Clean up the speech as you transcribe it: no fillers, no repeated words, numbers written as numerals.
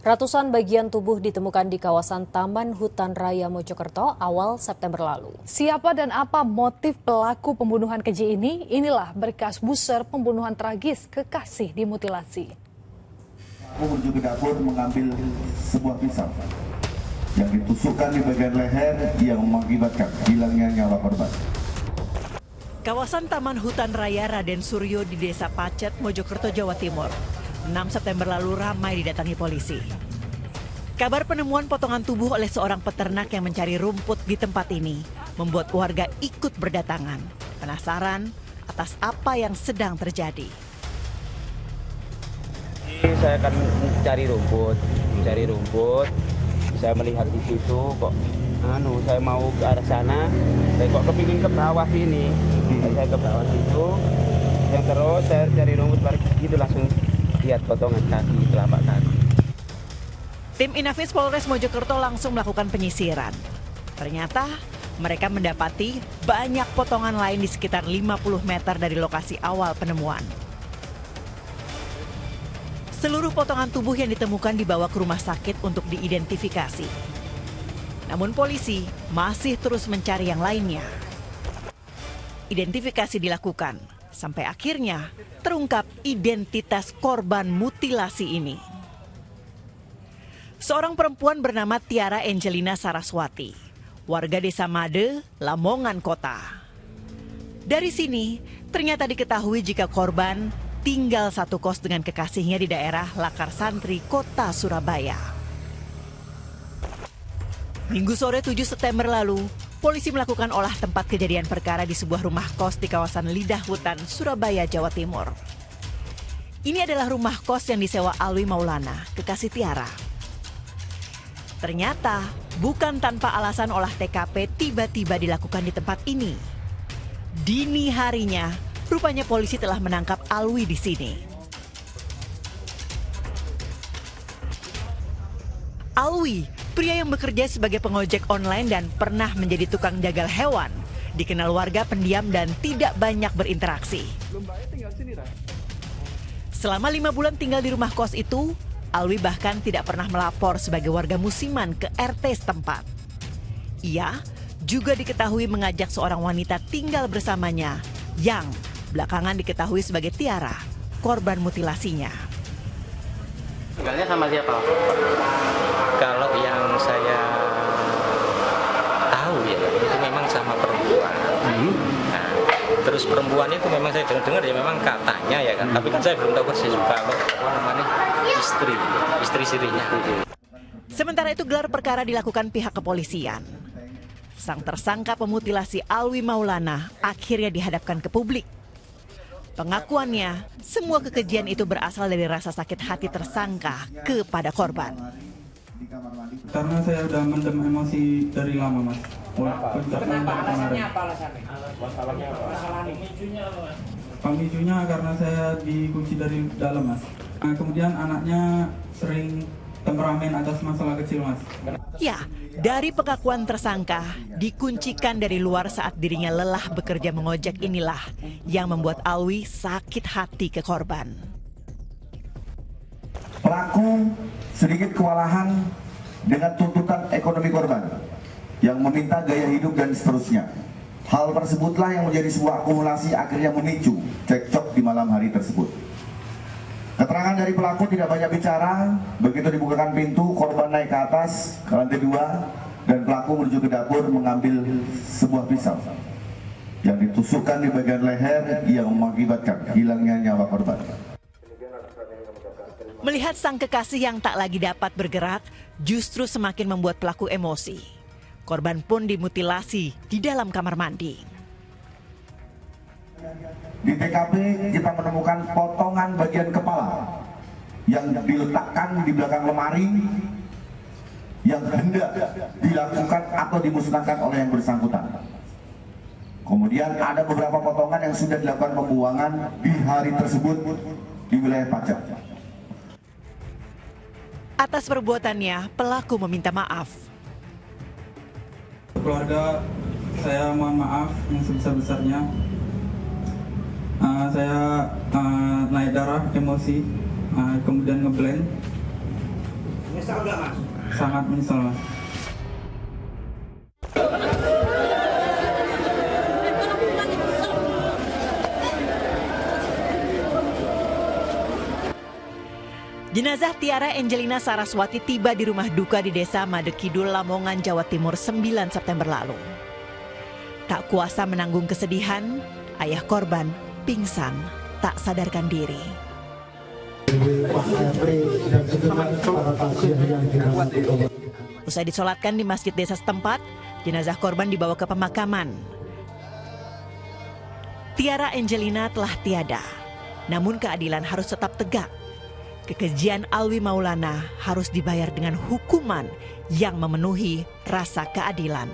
Ratusan bagian tubuh ditemukan di kawasan Taman Hutan Raya Mojokerto awal September lalu. Siapa dan apa motif pelaku pembunuhan keji ini? Inilah berkas buser pembunuhan tragis kekasih dimutilasi. Aku menuju ke dapur mengambil sebuah pisau yang ditusukkan di bagian leher yang mengakibatkan hilangnya nyawa korban. Kawasan Taman Hutan Raya Raden Suryo di Desa Pacet, Mojokerto, Jawa Timur. 6 September lalu ramai didatangi polisi. Kabar penemuan potongan tubuh oleh seorang peternak yang mencari rumput di tempat ini membuat warga ikut berdatangan, penasaran atas apa yang sedang terjadi. Saya akan mencari rumput. Saya melihat di situ kok, saya mau ke arah sana, saya kok kepingin ke bawah sini. Saya ke bawah situ, yang terus saya cari rumput, begitu langsung lihat potongan kaki, telapak kaki. Tim Inafis Polres Mojokerto langsung melakukan penyisiran. Ternyata mereka mendapati banyak potongan lain di sekitar 50 meter dari lokasi awal penemuan. Seluruh potongan tubuh yang ditemukan dibawa ke rumah sakit untuk diidentifikasi. Namun polisi masih terus mencari yang lainnya. Identifikasi dilakukan sampai akhirnya terungkap identitas korban mutilasi ini. Seorang perempuan bernama Tiara Angelina Saraswati, warga Desa Made, Lamongan Kota. Dari sini ternyata diketahui jika korban tinggal satu kos dengan kekasihnya di daerah Lakar Santri, Kota Surabaya. Minggu sore 7 September lalu, polisi melakukan olah tempat kejadian perkara di sebuah rumah kos di kawasan Lidah Hutan, Surabaya, Jawa Timur. Ini adalah rumah kos yang disewa Alwi Maulana, kekasih Tiara. Ternyata bukan tanpa alasan olah TKP tiba-tiba dilakukan di tempat ini. Dini harinya, rupanya polisi telah menangkap Alwi di sini. Alwi, pria yang bekerja sebagai pengojek online dan pernah menjadi tukang jagal hewan, dikenal warga pendiam dan tidak banyak berinteraksi. Selama 5 bulan tinggal di rumah kos itu, Alwi bahkan tidak pernah melapor sebagai warga musiman ke RT setempat. Ia juga diketahui mengajak seorang wanita tinggal bersamanya yang belakangan diketahui sebagai Tiara, korban mutilasinya. Tinggalnya sama siapa? Kalau yang saya tahu ya, itu memang sama perempuan. Nah, terus perempuan itu memang saya dengar ya memang katanya ya kan, tapi kan saya belum tahu persis kalau apa namanya istri sirinya. Sementara itu gelar perkara dilakukan pihak kepolisian. Sang tersangka pemutilasi Alwi Maulana akhirnya dihadapkan ke publik. Pengakuannya, semua kekejian itu berasal dari rasa sakit hati tersangka kepada korban. Karena saya udah mendem emosi dari lama, Mas. Alasannya apa? Pemicunya karena saya dikunci dari dalam, Mas. Kemudian anaknya sering temperamen atas masalah kecil, Mas. Ya, dari pengakuan tersangka, dikuncikan dari luar saat dirinya lelah bekerja mengojek inilah yang membuat Alwi sakit hati ke korban. Pelaku sedikit kewalahan dengan tuntutan ekonomi korban yang meminta gaya hidup dan seterusnya. Hal tersebutlah yang menjadi sebuah akumulasi akhirnya memicu cekcok di malam hari tersebut. Keterangan dari pelaku tidak banyak bicara. Begitu dibukakan pintu, korban naik ke atas ke lantai 2 dan pelaku menuju ke dapur mengambil sebuah pisau yang ditusukkan di bagian leher yang mengakibatkan hilangnya nyawa korban. Melihat sang kekasih yang tak lagi dapat bergerak, justru semakin membuat pelaku emosi. Korban pun dimutilasi di dalam kamar mandi. Di TKP kita menemukan potongan bagian kepala yang diletakkan di belakang lemari yang hendak dilakukan atau dimusnahkan oleh yang bersangkutan. Kemudian ada beberapa potongan yang sudah dilakukan pembuangan di hari tersebut di wilayah Pacet. Atas perbuatannya, pelaku meminta maaf. Keluarga, saya mohon maaf yang sebesar-besarnya. Saya naik darah, emosi, kemudian ngeblank. Menyesal nggak Mas? Sangat menyesal Mas. Jenazah Tiara Angelina Saraswati tiba di rumah duka di Desa Madekidul, Lamongan, Jawa Timur 9 September lalu. Tak kuasa menanggung kesedihan, ayah korban pingsan, tak sadarkan diri. Usai disolatkan di masjid desa setempat, jenazah korban dibawa ke pemakaman. Tiara Angelina telah tiada, namun keadilan harus tetap tegak. Kekejian Alwi Maulana harus dibayar dengan hukuman yang memenuhi rasa keadilan.